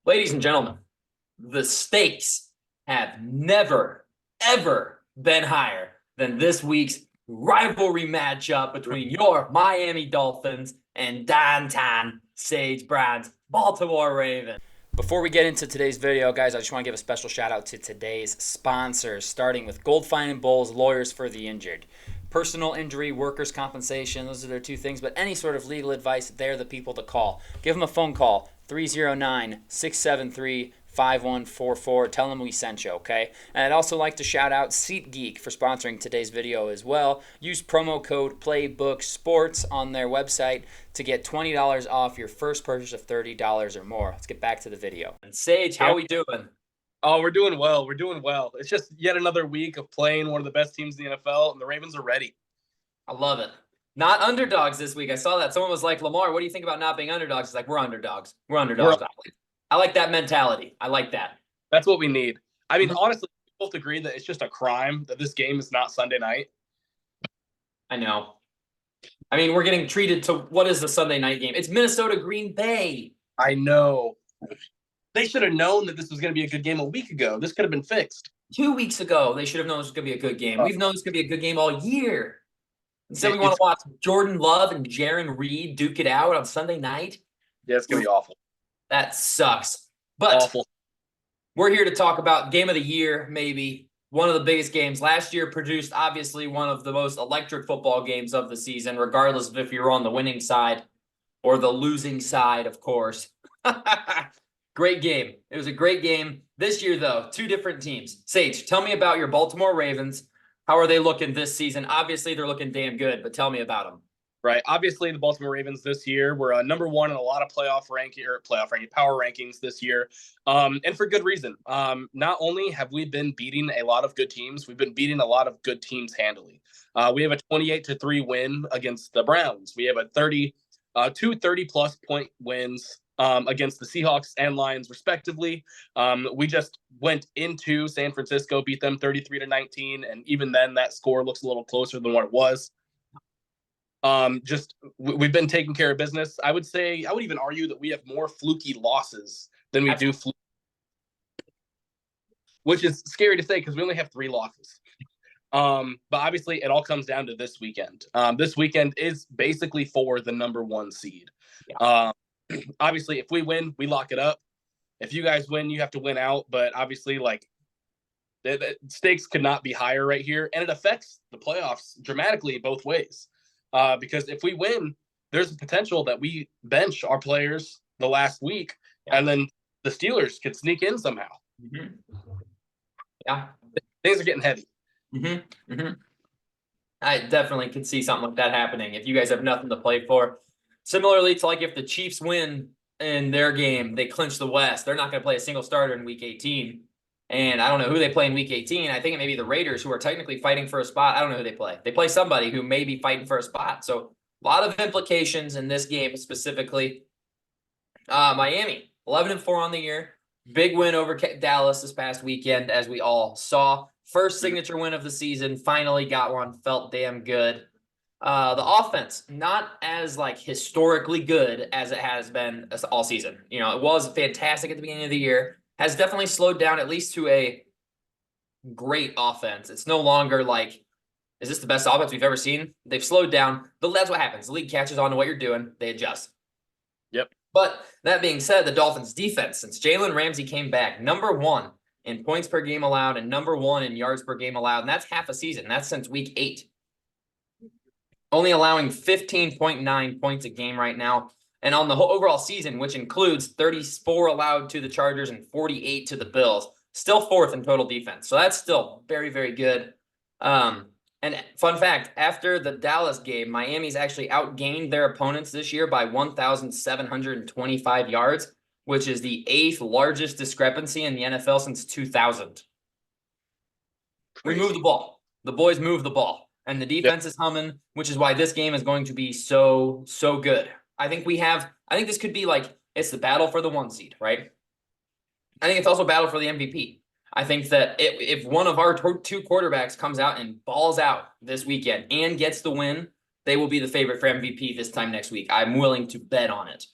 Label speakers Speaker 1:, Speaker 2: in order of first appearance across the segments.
Speaker 1: Ladies and gentlemen, the stakes have never, ever been higher than this week's rivalry matchup between your Miami Dolphins and downtown Sage Brown's Baltimore Ravens. Before we get into today's video, guys, I just want to give a special shout out to today's sponsors, starting with Gold Fine and Bowles, Lawyers for the Injured. Personal injury, workers' compensation, those are their two things, but any sort of legal advice, they're the people to call. Give them a phone call, 309-673-5144. Tell them we sent you, okay? And I'd also like to shout out SeatGeek for sponsoring today's video as well. Use promo code PlayBookSports on their website to get $20 off your first purchase of $30 or more. Let's get back to the video. And Sage, how are we doing?
Speaker 2: Oh, we're doing well. We're doing well. It's just yet another week of playing one of the best teams in the NFL, and the Ravens are ready.
Speaker 1: I love it. Not underdogs this week. I saw that. Someone was like, Lamar, what do you think about not being underdogs? It's like, we're underdogs. We're underdogs. I like that mentality. I like that.
Speaker 2: That's what we need. I mean, honestly, we both agree that it's just a crime that this game is not Sunday night.
Speaker 1: I know. I mean, we're getting treated to what is the Sunday night game? It's Minnesota Green Bay.
Speaker 2: I know. They should have known that this was going to be a good game a week ago. This could have been fixed.
Speaker 1: 2 weeks ago, they should have known this was going to be a good game. We've known this is going to be a good game all year. Instead, we want to watch Jordan Love and Jaron Reed duke it out on Sunday night.
Speaker 2: Yeah, it's going to be awful.
Speaker 1: That sucks. But we're here to talk about game of the year, maybe. One of the biggest games. Last year produced, obviously, one of the most electric football games of the season, regardless of if you're on the winning side or the losing side, of course. Great game. It was a great game. This year, though, two different teams. Sage, tell me about your Baltimore Ravens. How are they looking this season? Obviously, they're looking damn good, but tell me about them.
Speaker 2: Right. Obviously, the Baltimore Ravens this year were number one in a lot of power rankings this year, and for good reason. Not only have we been beating a lot of good teams, we've been beating a lot of good teams handily. We have a 28-3 win against the Browns. We have a 30-plus point wins against the Seahawks and Lions, respectively. We just went into San Francisco, beat them 33-19, and even then, that score looks a little closer than what it was. We've been taking care of business. I would even argue that we have more fluky losses than we do which is scary to say because we only have 3 losses. But obviously, it all comes down to this weekend. This weekend is basically for the number 1 seed. Yeah. Obviously, if we win, we lock it up. If you guys win, you have to win out. But obviously, the stakes could not be higher right here. And it affects the playoffs dramatically both ways. Because if we win, there's a potential that we bench our players the last week, and then the Steelers could sneak in somehow.
Speaker 1: Mm-hmm. Yeah.
Speaker 2: Things are getting heavy.
Speaker 1: Mm-hmm. Mm-hmm. I definitely could see something like that happening if you guys have nothing to play for. Similarly to if the Chiefs win in their game, they clinch the West. They're not going to play a single starter in Week 18. And I don't know who they play in Week 18. I think it may be the Raiders, who are technically fighting for a spot. I don't know who they play. They play somebody who may be fighting for a spot. So a lot of implications in this game specifically. Miami, 11-4 on the year. Big win over Dallas this past weekend, as we all saw. First signature win of the season. Finally got one. Felt damn good. The offense, not as historically good as it has been all season. It was fantastic at the beginning of the year. Has definitely slowed down, at least to a great offense. It's no longer is this the best offense we've ever seen? They've slowed down, but that's what happens. The league catches on to what you're doing. They adjust.
Speaker 2: Yep.
Speaker 1: But that being said, the Dolphins' defense, since Jalen Ramsey came back, number 1 in points per game allowed and number 1 in yards per game allowed, and that's half a season. That's since Week 8. Only allowing 15.9 points a game right now. And on the whole overall season, which includes 34 allowed to the Chargers and 48 to the Bills, still 4th in total defense. So that's still very, very good. And fun fact, after the Dallas game, Miami's actually outgained their opponents this year by 1,725 yards, which is the 8th largest discrepancy in the NFL since 2000. Crazy. We move the ball. The boys move the ball. And the defense is humming, which is why this game is going to be so, so good. I think this could be it's the battle for the 1 seed, right? I think it's also a battle for the MVP. I think that if one of our 2 quarterbacks comes out and balls out this weekend and gets the win, they will be the favorite for MVP this time next week. I'm willing to bet on it.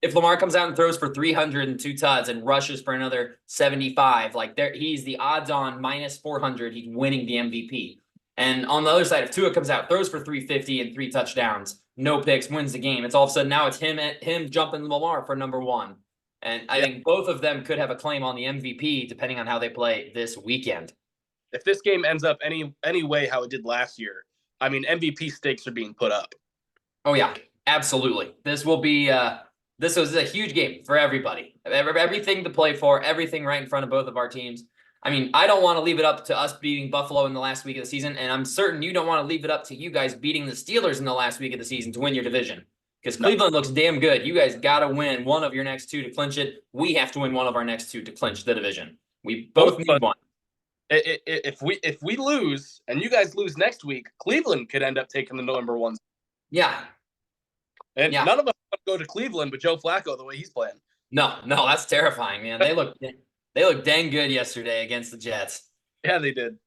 Speaker 1: if Lamar comes out and throws for 302 tuds and rushes for another 75, like he's the odds on minus 400. He's winning the MVP. And on the other side, if Tua comes out, throws for 350 and 3 touchdowns, no picks, wins the game, it's all of a sudden now it's him jumping Lamar for number 1. And I think both of them could have a claim on the MVP depending on how they play this weekend.
Speaker 2: If this game ends up any way how it did last year, I mean, MVP stakes are being put up.
Speaker 1: Oh yeah, absolutely. This will be this was a huge game for everybody. Everything to play for, everything right in front of both of our teams. I mean, I don't want to leave it up to us beating Buffalo in the last week of the season, and I'm certain you don't want to leave it up to you guys beating the Steelers in the last week of the season to win your division. Because Cleveland looks damn good. You guys got to win one of your next 2 to clinch it. We have to win one of our next 2 to clinch the division. We both need one.
Speaker 2: If we lose and you guys lose next week, Cleveland could end up taking the number 1.
Speaker 1: Yeah.
Speaker 2: And none of us want to go to Cleveland with Joe Flacco the way he's playing. No,
Speaker 1: that's terrifying, man. They look dang good yesterday against the Jets.
Speaker 2: Yeah, they did.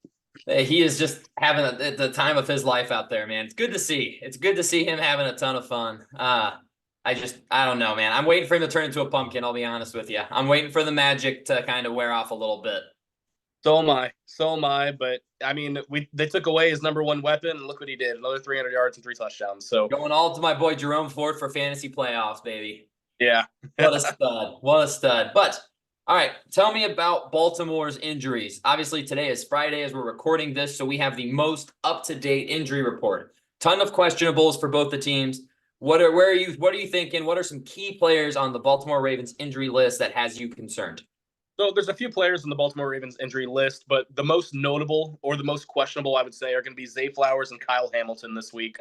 Speaker 1: He is just having the time of his life out there, man. It's good to see. It's good to see him having a ton of fun. I don't know, man. I'm waiting for him to turn into a pumpkin, I'll be honest with you. I'm waiting for the magic to kind of wear off a little bit.
Speaker 2: So am I. But, I mean, they took away his number 1 weapon, and look what he did. Another 300 yards and 3 touchdowns. So
Speaker 1: going all to my boy Jerome Ford for fantasy playoffs, baby.
Speaker 2: Yeah.
Speaker 1: What a stud. What a stud. But, all right, tell me about Baltimore's injuries. Obviously, today is Friday as we're recording this, so we have the most up-to-date injury report. Ton of questionables for both the teams. What are you thinking? What are some key players on the Baltimore Ravens injury list that has you concerned?
Speaker 2: So there's a few players on the Baltimore Ravens injury list, but the most notable or the most questionable, I would say, are going to be Zay Flowers and Kyle Hamilton this week.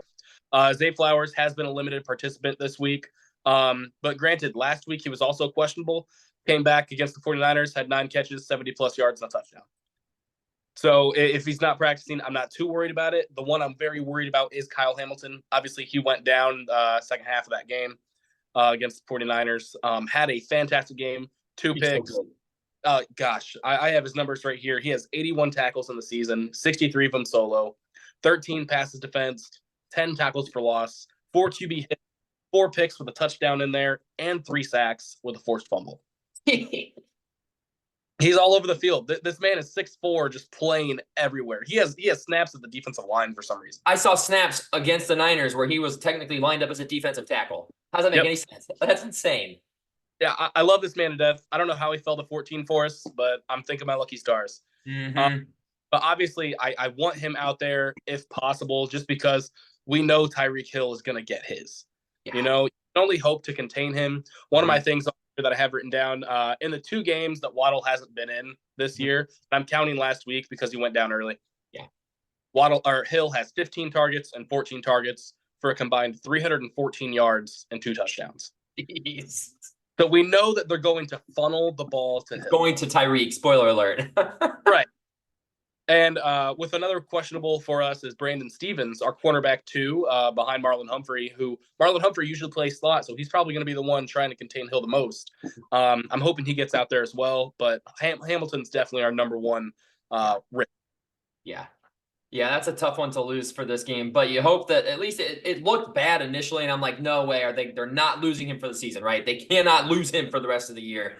Speaker 2: Zay Flowers has been a limited participant this week, but granted, last week he was also questionable. Came back against the 49ers, had 9 catches, 70-plus yards, and a touchdown. So if he's not practicing, I'm not too worried about it. The one I'm very worried about is Kyle Hamilton. Obviously, he went down second half of that game against the 49ers. Had a fantastic game, 2 picks. So I have his numbers right here. He has 81 tackles in the season, 63 of them solo, 13 passes defensed, 10 tackles for loss, 4 QB hits, 4 picks with a touchdown in there, and 3 sacks with a forced fumble. He's all over the field. This man is 6'4", just playing everywhere. He has snaps at the defensive line for some reason.
Speaker 1: I saw snaps against the Niners where he was technically lined up as a defensive tackle. How does that make any sense? That's insane.
Speaker 2: Yeah, I love this man to death. I don't know how he fell to 14 for us, but I'm thinking my lucky stars.
Speaker 1: Mm-hmm.
Speaker 2: But obviously, I want him out there if possible, just because we know Tyreek Hill is going to get his. Yeah. You know, you can only hope to contain him. One of my things that I have written down in the 2 games that Waddle hasn't been in this year, I'm counting last week because he went down early. Yeah, Hill has 15 targets and 14 targets for a combined 314 yards and 2 touchdowns.
Speaker 1: Jeez.
Speaker 2: So we know that they're going to funnel the ball to Hill.
Speaker 1: Going to Tyreek, spoiler alert.
Speaker 2: Right. And with another questionable for us is Brandon Stevens, our cornerback 2, behind Marlon Humphrey, who Marlon Humphrey usually plays slot, so he's probably going to be the one trying to contain Hill the most. I'm hoping he gets out there as well, but Hamilton's definitely our number 1 risk.
Speaker 1: Yeah, that's a tough one to lose for this game, but you hope that at least it looked bad initially, and I'm like, no way, they're not losing him for the season, right? They cannot lose him for the rest of the year.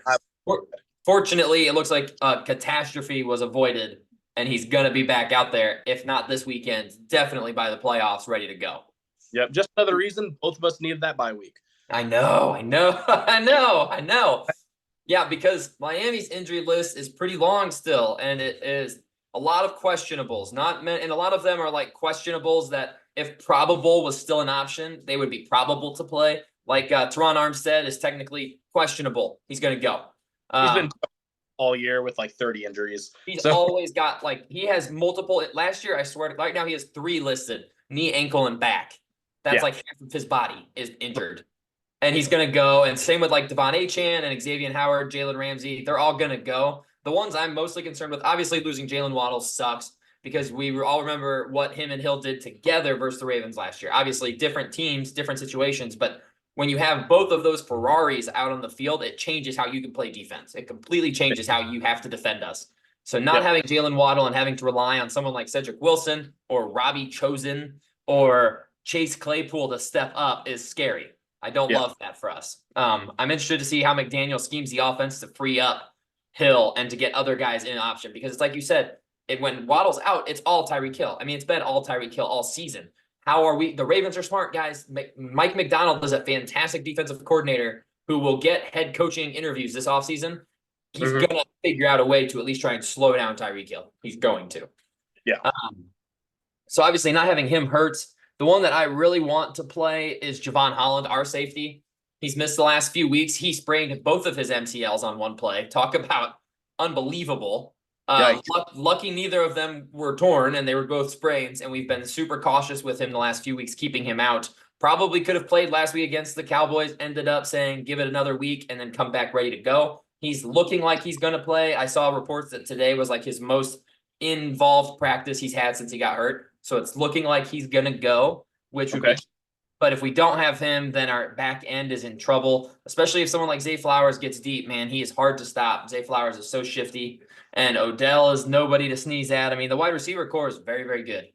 Speaker 1: Fortunately, it looks like a catastrophe was avoided, and he's going to be back out there, if not this weekend, definitely by the playoffs, ready to go.
Speaker 2: Yep, just another reason both of us needed that bye week.
Speaker 1: I know. Yeah, because Miami's injury list is pretty long still, and it is a lot of questionables, and a lot of them are like questionables that if probable was still an option, they would be probable to play. Like Teron Armstead is technically questionable. He's going to go.
Speaker 2: He's been all year with like 30 injuries.
Speaker 1: He's always got he has multiple. Last year, I swear, right now he has 3 listed: knee, ankle, and back. That's like half of his body is injured. And he's going to go. And same with like Devon Achane and Xavier Howard, Jalen Ramsey. They're all going to go. The ones I'm mostly concerned with, obviously losing Jalen Waddle sucks because we all remember what him and Hill did together versus the Ravens last year. Obviously different teams, different situations, but when you have both of those Ferraris out on the field, it changes how you can play defense. It completely changes how you have to defend us. So not having Jalen Waddle and having to rely on someone like Cedric Wilson or Robbie Chosen or Chase Claypool to step up is scary. I don't love that for us. I'm interested to see how McDaniel schemes the offense to free up Hill and to get other guys in option, because it's like you said, when Waddle's out, it's all Tyreek Hill. I mean, it's been all Tyreek Hill all season. How are we? The Ravens are smart guys. Mike McDonald is a fantastic defensive coordinator who will get head coaching interviews this offseason. He's going to figure out a way to at least try and slow down Tyreek Hill. He's going to.
Speaker 2: Yeah.
Speaker 1: So obviously not having him hurts. The one that I really want to play is Javon Holland, our safety. He's missed the last few weeks. He sprained both of his MCLs on one play. Talk about unbelievable. Lucky neither of them were torn, and they were both sprains, and we've been super cautious with him the last few weeks, keeping him out. Probably could have played last week against the Cowboys, ended up saying give it another week and then come back ready to go. He's looking like he's going to play. I saw reports that today was like his most involved practice he's had since he got hurt. So it's looking like he's going to go, which would be. But if we don't have him, then our back end is in trouble, especially if someone like Zay Flowers gets deep, man. He is hard to stop. Zay Flowers is so shifty, and Odell is nobody to sneeze at. I mean, the wide receiver core is very, very good.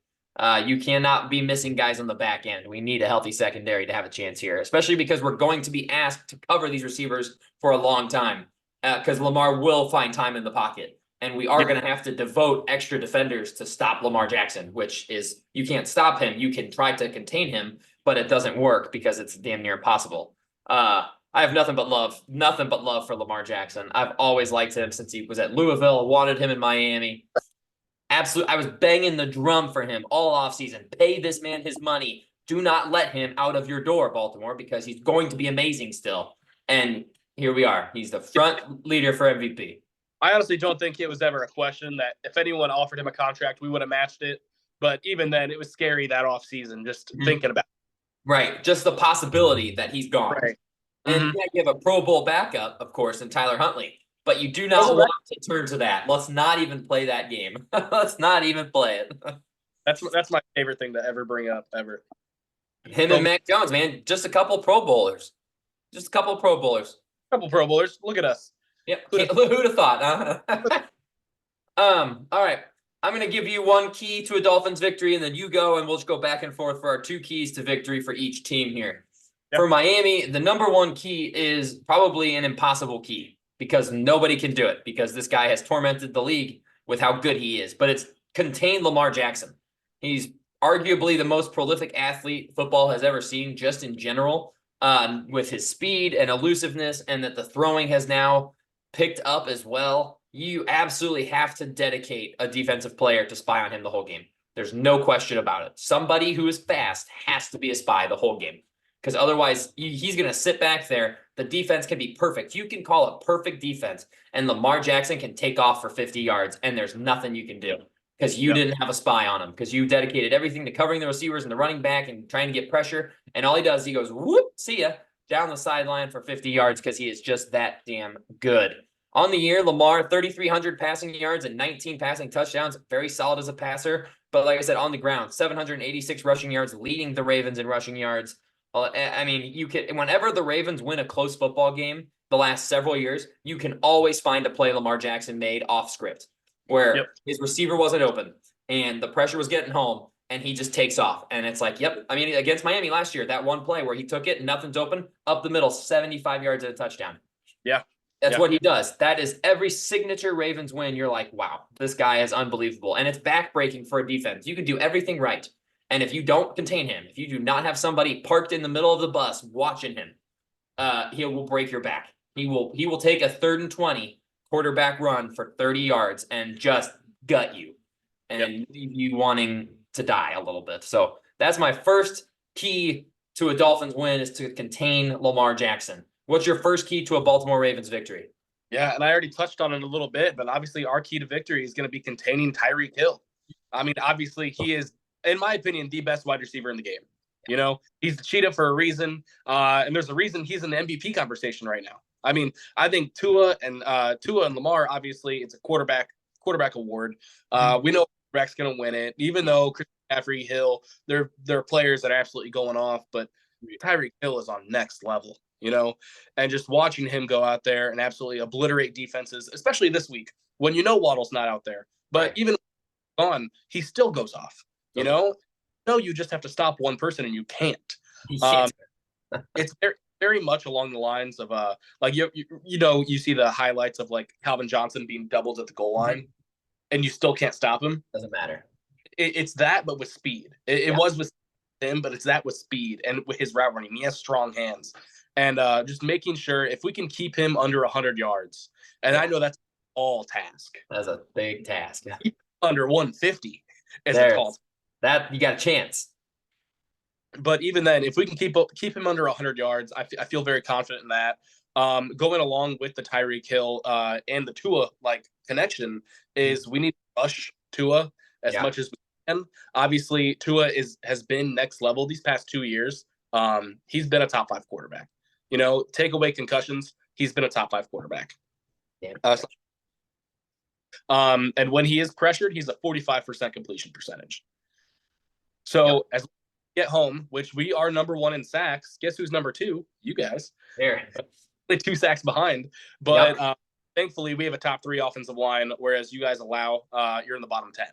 Speaker 1: You cannot be missing guys on the back end. We need a healthy secondary to have a chance here, especially because we're going to be asked to cover these receivers for a long time, because Lamar will find time in the pocket. And we are going to have to devote extra defenders to stop Lamar Jackson, which is, you can't stop him. You can try to contain him, but it doesn't work because it's damn near impossible. I have nothing but love for Lamar Jackson. I've always liked him since he was at Louisville, wanted him in Miami. Absolutely. I was banging the drum for him all offseason. Pay this man his money. Do not let him out of your door, Baltimore, because he's going to be amazing still. And here we are. He's the front leader for MVP.
Speaker 2: I honestly don't think it was ever a question that if anyone offered him a contract, we would have matched it. But even then, it was scary that offseason, just thinking about it.
Speaker 1: Right. Just the possibility that he's gone.
Speaker 2: Right.
Speaker 1: And you have a Pro Bowl backup, of course, in Tyler Huntley. But you do not want to turn to that. Let's not even play that game. Let's not even play it.
Speaker 2: That's my favorite thing to ever bring up, ever.
Speaker 1: Him and Mac Jones, man. Just a couple Pro Bowlers.
Speaker 2: Couple Pro Bowlers. Look at us.
Speaker 1: Yep. Who'd have thought, huh? All right. I'm going to give you one key to a Dolphins victory, and then you go, and we'll just go back and forth for our two keys to victory for each team here. Yep. For Miami, the number one key is probably an impossible key because nobody can do it because this guy has tormented the league with how good he is. But it's contain Lamar Jackson. He's arguably the most prolific athlete football has ever seen, just in general, with his speed and elusiveness, and that the throwing has now picked up as well. You absolutely have to dedicate a defensive player to spy on him the whole game. There's no question about it. Somebody who is fast has to be a spy the whole game, because otherwise he's going to sit back there. The defense can be perfect. You can call a perfect defense, and Lamar Jackson can take off for 50 yards, and there's nothing you can do because you didn't have a spy on him, because you dedicated everything to covering the receivers and the running back and trying to get pressure. And all he does, he goes, whoop, see ya, down the sideline for 50 yards because he is just that damn good. On the year, Lamar, 3,300 passing yards and 19 passing touchdowns. Very solid as a passer. But like I said, on the ground, 786 rushing yards, leading the Ravens in rushing yards. I mean, you can, whenever the Ravens win a close football game the last several years, you can always find a play Lamar Jackson made off script where his receiver wasn't open and the pressure was getting home and he just takes off. And it's like, yep. I mean, against Miami last year, that one play where he took it, nothing's open, up the middle, 75 yards at a touchdown.
Speaker 2: Yeah.
Speaker 1: That's what he does. That is every signature Ravens win. You're like, wow, this guy is unbelievable. And it's backbreaking for a defense. You can do everything right. And if you don't contain him, if you do not have somebody parked in the middle of the bus watching him, he will break your back. He will take a 3rd and 20 quarterback run for 30 yards and just gut you and leave you wanting to die a little bit. So that's my first key to a Dolphins win, is to contain Lamar Jackson. What's your first key to a Baltimore Ravens victory?
Speaker 2: Yeah, and I already touched on it a little bit, but obviously our key to victory is going to be containing Tyreek Hill. I mean, obviously he is, in my opinion, the best wide receiver in the game. You know, he's the cheetah for a reason, and there's a reason he's in the MVP conversation right now. I mean, I think Tua and Lamar, obviously, it's a quarterback award. We know quarterback's going to win it, even though Chris McCaffrey, Hill, they're players that are absolutely going off, but Tyreek Hill is on next level. You know, and just watching him go out there and absolutely obliterate defenses, especially this week when you know Waddle's not out there. But even on, he still goes off. You know, you just have to stop one person and you can't. It's very, very much along the lines of like you see the highlights of like Calvin Johnson being doubled at the goal line, and you still can't stop him.
Speaker 1: Doesn't matter.
Speaker 2: It's that, but with speed. It
Speaker 1: Yeah.
Speaker 2: was with him, but it's that with speed and with his route running. He has strong hands, and just making sure if we can keep him under 100 yards, and I know that's all task.
Speaker 1: That's a big task.
Speaker 2: Under 150 is a tall.
Speaker 1: That you got a chance.
Speaker 2: But even then, if we can keep him under 100 yards, I feel very confident in that. Going along with the Tyreek Hill and the Tua connection is we need to rush Tua as much as we can. Obviously, Tua has been next level these past 2 years. He's been a top 5 quarterback. Take away concussions, he's been a top 5 quarterback. And when he is pressured, he's a 45% completion percentage. So as we get home, which we are number 1 in sacks, guess who's number 2? You guys.
Speaker 1: There.
Speaker 2: 2 sacks behind. But thankfully, we have a top 3 offensive line, whereas you guys you're in the bottom 10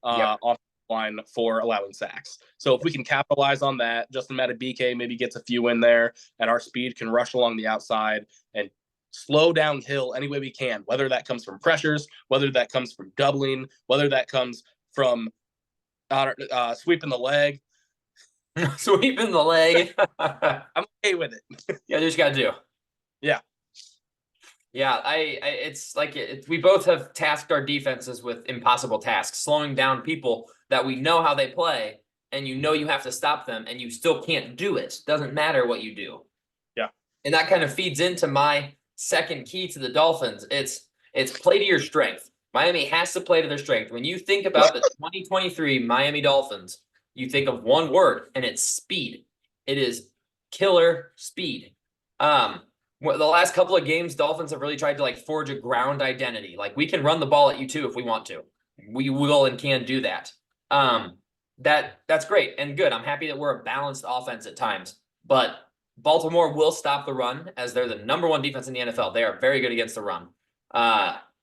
Speaker 2: offensive line for allowing sacks. So if we can capitalize on that, Justin Madubuike maybe gets a few in there, and our speed can rush along the outside and slow down Hill any way we can, whether that comes from pressures, whether that comes from doubling, whether that comes from sweeping the leg.
Speaker 1: Sweeping the leg.
Speaker 2: I'm okay with it.
Speaker 1: Yeah, just got to do.
Speaker 2: Yeah.
Speaker 1: Yeah, it's like we both have tasked our defenses with impossible tasks, slowing down people that we know how they play, and you have to stop them, and you still can't do it. Doesn't matter what you do.
Speaker 2: Yeah.
Speaker 1: And that kind of feeds into my second key to the Dolphins. It's play to your strength. Miami has to play to their strength. When you think about the 2023 Miami Dolphins, you think of one word, and it's speed. It is killer speed. The last couple of games, Dolphins have really tried to forge a ground identity. We can run the ball at you too if we want to. We will and can do that. That's great and good. I'm happy that we're a balanced offense at times, but Baltimore will stop the run as they're the number 1 defense in the NFL. They are very good against the run.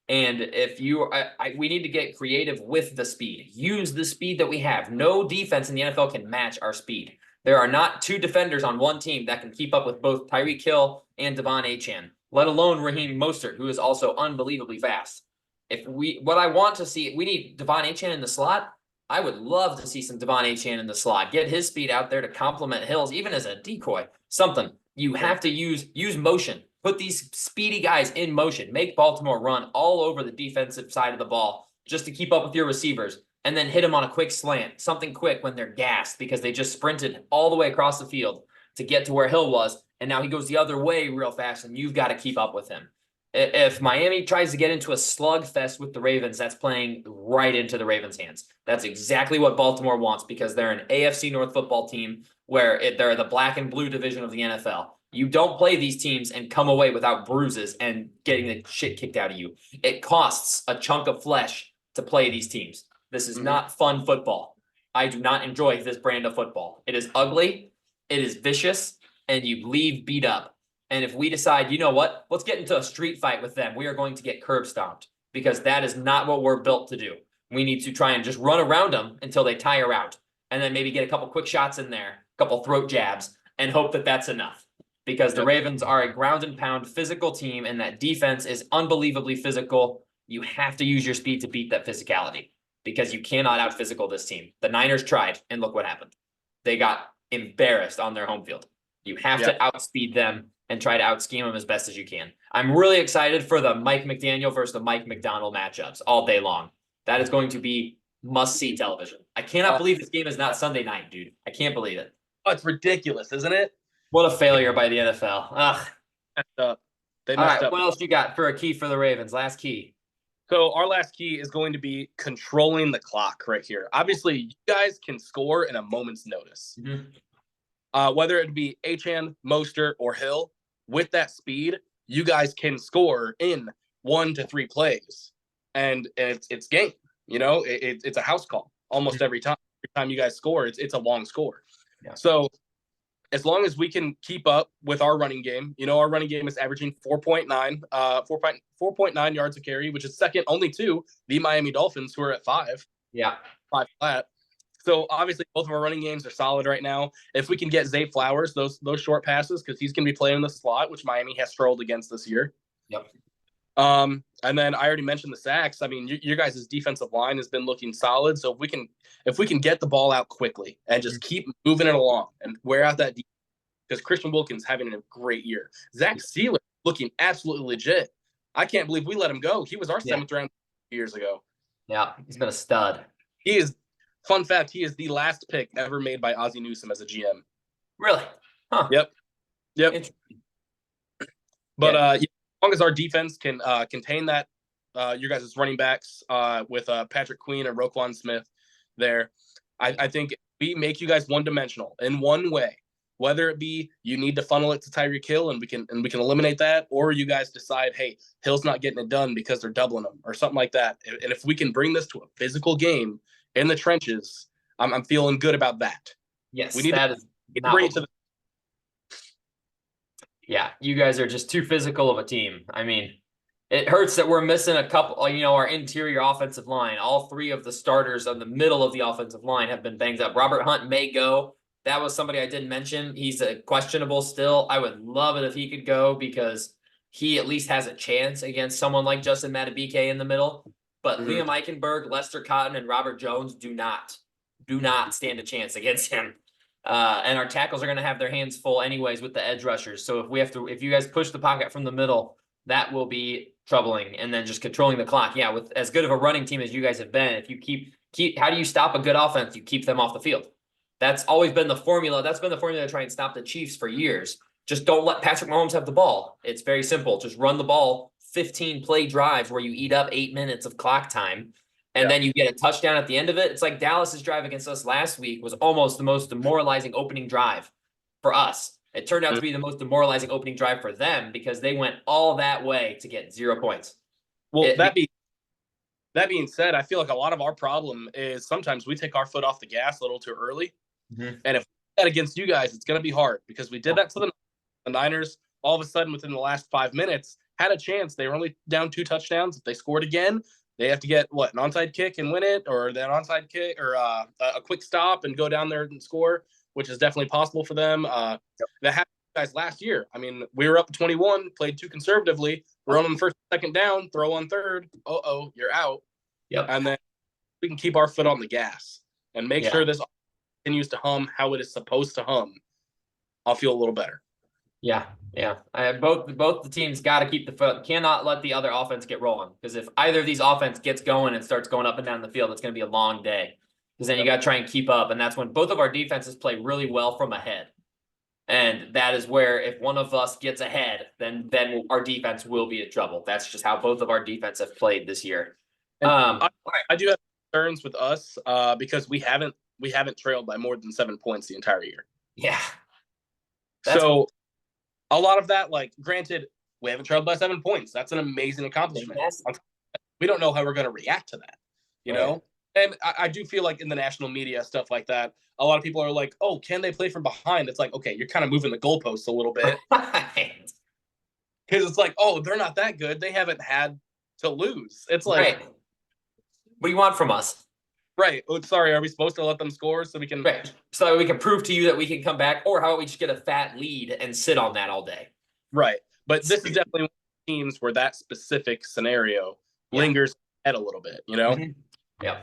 Speaker 1: And if we need to get creative with the speed. Use the speed that we have. No defense in the NFL can match our speed. There are not 2 defenders on one team that can keep up with both Tyreek Hill and Devon Achane, let alone Raheem Mostert, who is also unbelievably fast. What I want to see, we need Devon Achane in the slot. I would love to see some Devon Achane in the slot. Get his speed out there to complement Hills, even as a decoy. Something. You have to use motion. Put these speedy guys in motion. Make Baltimore run all over the defensive side of the ball just to keep up with your receivers. And then hit them on a quick slant, something quick when they're gassed because they just sprinted all the way across the field to get to where Hill was. And now he goes the other way real fast, and you've got to keep up with him. If Miami tries to get into a slugfest with the Ravens, that's playing right into the Ravens' hands. That's exactly what Baltimore wants because they're an AFC North football team where they're the black and blue division of the NFL. You don't play these teams and come away without bruises and getting the shit kicked out of you. It costs a chunk of flesh to play these teams. This is not fun football. I do not enjoy this brand of football. It is ugly, it is vicious, and you leave beat up. And if we decide, you know what, let's get into a street fight with them, we are going to get curb stomped because that is not what we're built to do. We need to try and just run around them until they tire out and then maybe get a couple quick shots in there, a couple throat jabs, and hope that that's enough. Because the Ravens are a ground and pound physical team, and that defense is unbelievably physical. You have to use your speed to beat that physicality because you cannot out-physical this team. The Niners tried, and look what happened. They got embarrassed on their home field. You have to outspeed them and try to out-scheme them as best as you can. I'm really excited for the Mike McDaniel versus the Mike McDonald matchups all day long. That is going to be must-see television. I cannot believe this game is not Sunday night, dude. I can't believe it.
Speaker 2: Oh, it's ridiculous, isn't it?
Speaker 1: What a failure by the NFL. Ugh.
Speaker 2: They messed up.
Speaker 1: What else you got for a key for the Ravens? Last key.
Speaker 2: So our last key is going to be controlling the clock right here. Obviously, you guys can score in a moment's notice. Whether it be Achane, Mostert, or Hill, with that speed, you guys can score in 1 to 3 plays. And it's game. It's a house call almost every time. Every time you guys score, it's a long score. Yeah. So as long as we can keep up with our running game, our running game is averaging 4.9 yards a carry, which is second only to the Miami Dolphins, who are at 5.
Speaker 1: Yeah.
Speaker 2: 5 flat. So obviously both of our running games are solid right now. If we can get Zay Flowers, those short passes, because he's going to be playing in the slot, which Miami has struggled against this year.
Speaker 1: Yep.
Speaker 2: And then I already mentioned the sacks. I mean, your guys' defensive line has been looking solid. So if we can get the ball out quickly and just keep moving it along and wear out that defense, because Christian Wilkins having a great year. Zach Sealer looking absolutely legit. I can't believe we let him go. He was our 7th round years ago.
Speaker 1: Yeah, he's been a stud.
Speaker 2: He is. Fun fact: he is the last pick ever made by Ozzie Newsome as a GM.
Speaker 1: Really? Huh.
Speaker 2: Yep. But as long as our defense can contain that, you guys' running backs with Patrick Queen and Roquan Smith there, I think we make you guys one-dimensional in one way. Whether it be you need to funnel it to Tyreek Hill and we can eliminate that, or you guys decide, hey, Hill's not getting it done because they're doubling him or something like that. And if we can bring this to a physical game in the trenches, I'm feeling good about that.
Speaker 1: Yes,
Speaker 2: we need
Speaker 1: that is
Speaker 2: bring it to the.
Speaker 1: Yeah, you guys are just too physical of a team. I mean, it hurts that we're missing a couple, our interior offensive line. All 3 of the starters on the middle of the offensive line have been banged up. Robert Hunt may go. That was somebody I didn't mention. He's questionable still. I would love it if he could go because he at least has a chance against someone like Justin Madubuike in the middle. But Liam Eichenberg, Lester Cotton, and Robert Jones do not stand a chance against him. And our tackles are going to have their hands full anyways with the edge rushers. So if you guys push the pocket from the middle, that will be troubling. And then just controlling the clock. Yeah, with as good of a running team as you guys have been, if you keep how do you stop a good offense? You keep them off the field. That's always been the formula. That's been the formula to try and stop the Chiefs for years. Just don't let Patrick Mahomes have the ball. It's very simple. Just run the ball 15 play drives where you eat up 8 minutes of clock time. And then you get a touchdown at the end of it. It's like Dallas's drive against us last week was almost the most demoralizing opening drive for us. It turned out to be the most demoralizing opening drive for them because they went all that way to get 0 points.
Speaker 2: Well, that being said, I feel like a lot of our problem is sometimes we take our foot off the gas a little too early. And if we do that against you guys, it's going to be hard because we did that to the Niners. All of a sudden, within the last 5 minutes, had a chance. They were only down 2 touchdowns. If they scored again, they have to get an onside kick and win it, or an onside kick, or a quick stop and go down there and score, which is definitely possible for them. That happened to guys last year. I mean, we were up 21, played too conservatively, run on first, second down, throw on third. You're out.
Speaker 1: Yep.
Speaker 2: And then we can keep our foot on the gas and make sure this continues to hum how it is supposed to hum. I'll feel a little better.
Speaker 1: Yeah. Both the teams got to keep the foot. Cannot let the other offense get rolling because if either of these offense gets going and starts going up and down the field, it's going to be a long day. Because then you got to try and keep up, and that's when both of our defenses play really well from ahead. And that is where if one of us gets ahead, then our defense will be in trouble. That's just how both of our defense have played this year.
Speaker 2: I do have concerns with us because we haven't trailed by more than 7 points the entire year.
Speaker 1: Yeah.
Speaker 2: So a lot of that, granted, we haven't trailed by 7 points. That's an amazing accomplishment. We don't know how we're going to react to that, you know? And I do feel like in the national media, stuff like that, a lot of people are like, oh, can they play from behind? It's like, okay, you're kind of moving the goalposts a little bit. Because it's like, oh, they're not that good. They haven't had to lose. It's like,
Speaker 1: what do you want from us?
Speaker 2: Right. Oh, sorry. Are we supposed to let them score so we can?
Speaker 1: Right. So we can prove to you that we can come back, or how about we just get a fat lead and sit on that all day?
Speaker 2: Right. But this is definitely one of the teams where that specific scenario lingers ahead a little bit, you know?
Speaker 1: Yeah.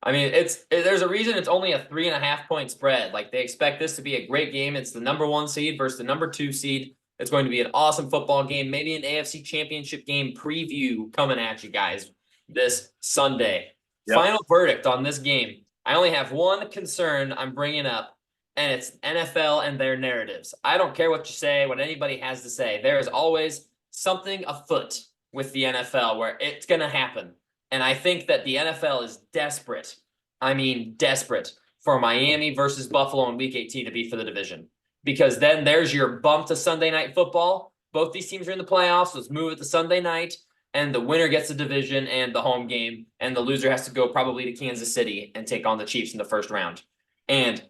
Speaker 1: I mean, there's a reason it's only a 3.5 point spread. Like they expect this to be a great game. It's the number 1 seed versus the number 2 seed. It's going to be an awesome football game, maybe an AFC Championship game preview coming at you guys this Sunday. Final verdict on this game. I only have one concern I'm bringing up, and it's NFL and their narratives. I don't care what you say, what anybody has to say. There is always something afoot with the NFL where it's going to happen. And I think that the NFL is desperate. I mean, desperate for Miami versus Buffalo in Week 18 to be for the division. Because then there's your bump to Sunday Night Football. Both these teams are in the playoffs. Let's move it to Sunday night. And the winner gets the division and the home game. And the loser has to go probably to Kansas City and take on the Chiefs in the first round. And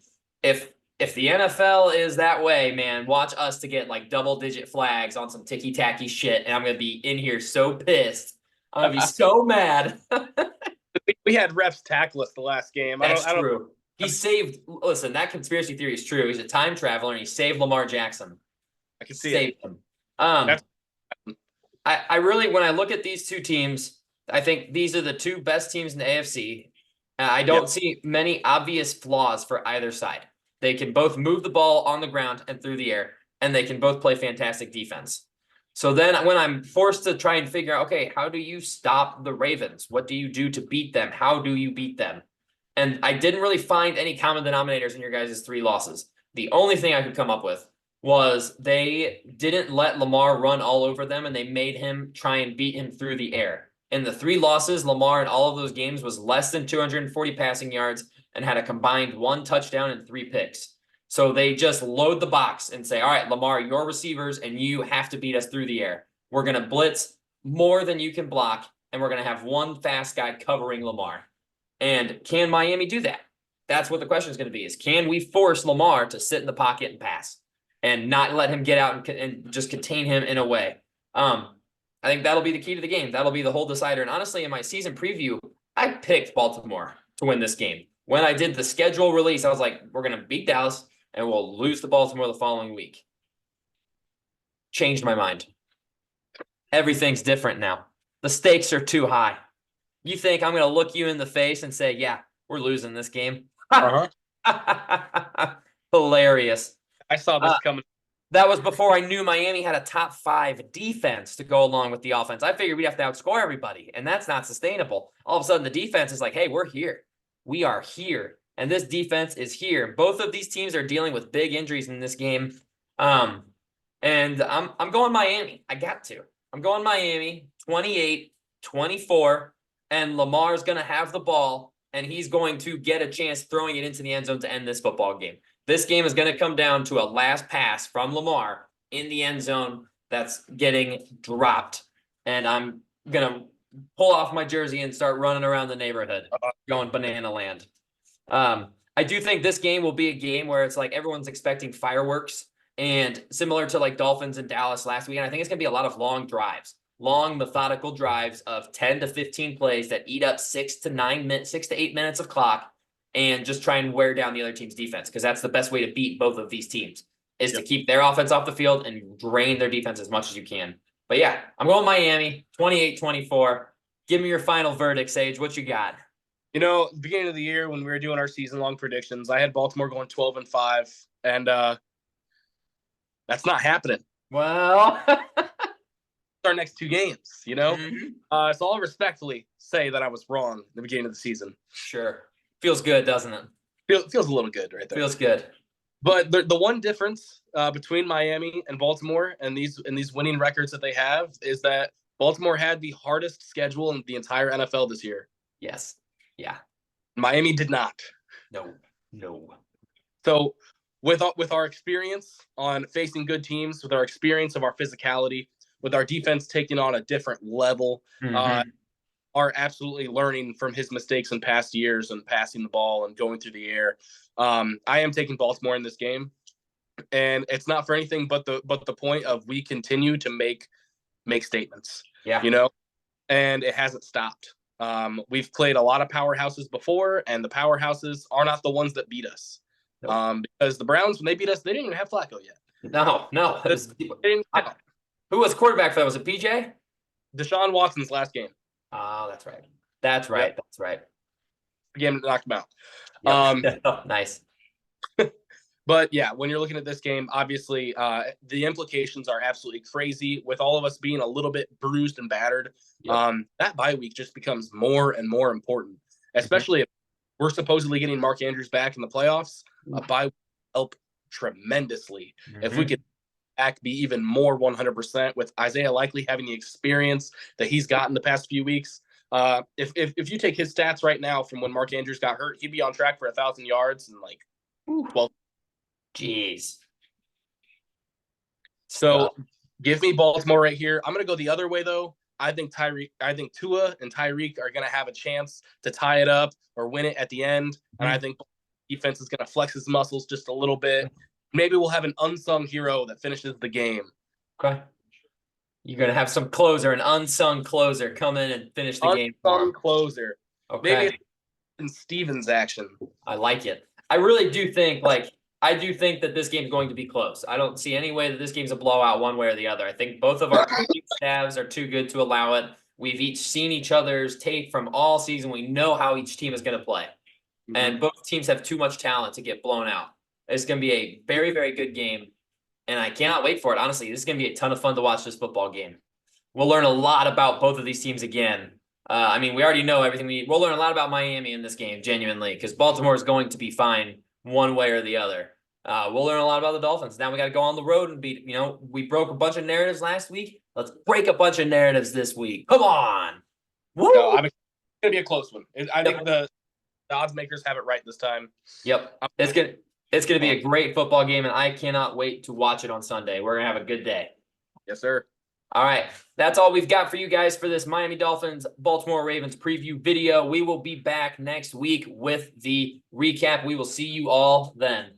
Speaker 1: if the NFL is that way, man, watch us to get like double-digit flags on some ticky-tacky shit. And I'm going to be in here so pissed. I'm going to be so mad.
Speaker 2: We had refs tackle us the last game.
Speaker 1: That's true. He saved. Listen, that conspiracy theory is true. He's a time traveler, and he saved Lamar Jackson.
Speaker 2: I can see
Speaker 1: Saved
Speaker 2: it.
Speaker 1: him.
Speaker 2: That's-
Speaker 1: I really, when I look at these two teams, I think these are the two best teams in the AFC. I don't see many obvious flaws for either side. They can both move the ball on the ground and through the air, and they can both play fantastic defense. So then when I'm forced to try and figure out, okay, how do you stop the Ravens? What do you do to beat them? How do you beat them? And I didn't really find any common denominators in your guys' 3 losses. The only thing I could come up with was they didn't let Lamar run all over them, and they made him try and beat him through the air. In the 3 losses, Lamar in all of those games was less than 240 passing yards and had a combined 1 touchdown and 3 picks. So they just load the box and say, all right, Lamar, your receivers, and you have to beat us through the air. We're going to blitz more than you can block, and we're going to have 1 fast guy covering Lamar. And can Miami do that? That's what the question is going to be, is can we force Lamar to sit in the pocket and pass and not let him get out and just contain him in a way? I think that'll be the key to the game. That'll be the whole decider. And honestly, in my season preview, I picked Baltimore to win this game. When I did the schedule release, I was like, we're going to beat Dallas and we'll lose to Baltimore the following week. Changed my mind. Everything's different now. The stakes are too high. You think I'm going to look you in the face and say, yeah, we're losing this game? Hilarious.
Speaker 2: I saw this coming.
Speaker 1: That was before I knew Miami had a top 5 defense to go along with the offense. I figured we'd have to outscore everybody, and that's not sustainable. All of a sudden, the defense is like, hey, we're here. We are here. And this defense is here. Both of these teams are dealing with big injuries in this game. And I'm going Miami. I got to. I'm going Miami 28-24, and Lamar's going to have the ball, and he's going to get a chance throwing it into the end zone to end this football game. This game is going to come down to a last pass from Lamar in the end zone that's getting dropped. And I'm going to pull off my jersey and start running around the neighborhood, going banana land. I do think this game will be a game where it's like everyone's expecting fireworks, and similar to like Dolphins and Dallas last weekend, I think it's going to be a lot of long drives, long methodical drives of 10 to 15 plays that eat up 6 to 8 minutes of clock, and just try and wear down the other team's defense, because that's the best way to beat both of these teams, is to keep their offense off the field and drain their defense as much as you can. But yeah, I'm going Miami 28-24. Give me your final verdict, Sage. What you got?
Speaker 2: You know, beginning of the year when we were doing our season-long predictions, I had Baltimore going 12-5, and that's not happening.
Speaker 1: Well,
Speaker 2: our next 2 games, you know? Mm-hmm. So I'll respectfully say that I was wrong at the beginning of the season.
Speaker 1: Sure. Feels good, doesn't it?
Speaker 2: Feels a little good right there.
Speaker 1: Feels good.
Speaker 2: But the one difference between Miami and Baltimore and these winning records that they have is that Baltimore had the hardest schedule in the entire NFL this year.
Speaker 1: Yes. Yeah.
Speaker 2: Miami did not.
Speaker 1: No.
Speaker 2: So with our experience on facing good teams, with our experience of our physicality, with our defense taking on a different level, are absolutely learning from his mistakes in past years and passing the ball and going through the air. I am taking Baltimore in this game, and it's not for anything but the point of we continue to make statements. Yeah, you know, and it hasn't stopped. We've played a lot of powerhouses before, and the powerhouses are not the ones that beat us. Nope. Because the Browns, when they beat us, they didn't even have Flacco yet.
Speaker 1: No. Who was quarterback for that? Was it PJ?
Speaker 2: Deshaun Watson's last game.
Speaker 1: Oh, that's right. That's right. Yep. That's right.
Speaker 2: The game knocked him
Speaker 1: out. Yep. Nice.
Speaker 2: But yeah, when you're looking at this game, obviously the implications are absolutely crazy. With all of us being a little bit bruised and battered, that bye week just becomes more and more important, especially if we're supposedly getting Mark Andrews back in the playoffs. A bye week will help tremendously. If we could be even more 100% with Isaiah Likely having the experience that he's gotten the past few weeks. If you take his stats right now from when Mark Andrews got hurt, he'd be on track for 1,000 yards and like 12.
Speaker 1: Jeez.
Speaker 2: So give me Baltimore right here. I'm going to go the other way though. I think Tua and Tyreek are going to have a chance to tie it up or win it at the end. And I think defense is going to flex his muscles just a little bit. Maybe we'll have an unsung hero that finishes the game.
Speaker 1: Okay. You're going to have some closer, an unsung closer come in and finish the game.
Speaker 2: Unsung closer.
Speaker 1: Okay.
Speaker 2: Maybe in Stevens action.
Speaker 1: I like it. I really do think I do think that this game's going to be close. I don't see any way that this game's a blowout one way or the other. I think both of our coaching staffs are too good to allow it. We've each seen each other's tape from all season. We know how each team is going to play. And both teams have too much talent to get blown out. It's going to be a very, very good game. And I cannot wait for it. Honestly, this is going to be a ton of fun to watch this football game. We'll learn a lot about both of these teams again. I mean, we already know everything. We'll learn a lot about Miami in this game, genuinely, because Baltimore is going to be fine one way or the other. We'll learn a lot about the Dolphins. Now we got to go on the road and beat. We broke a bunch of narratives last week. Let's break a bunch of narratives this week. Come on. Woo!
Speaker 2: No, it's going to be a close one. I think the odds makers have it right this time.
Speaker 1: Yep. It's gonna be a great football game, and I cannot wait to watch it on Sunday. We're gonna have a good day.
Speaker 2: Yes, sir.
Speaker 1: All right. That's all we've got for you guys for this Miami Dolphins, Baltimore Ravens preview video. We will be back next week with the recap. We will see you all then.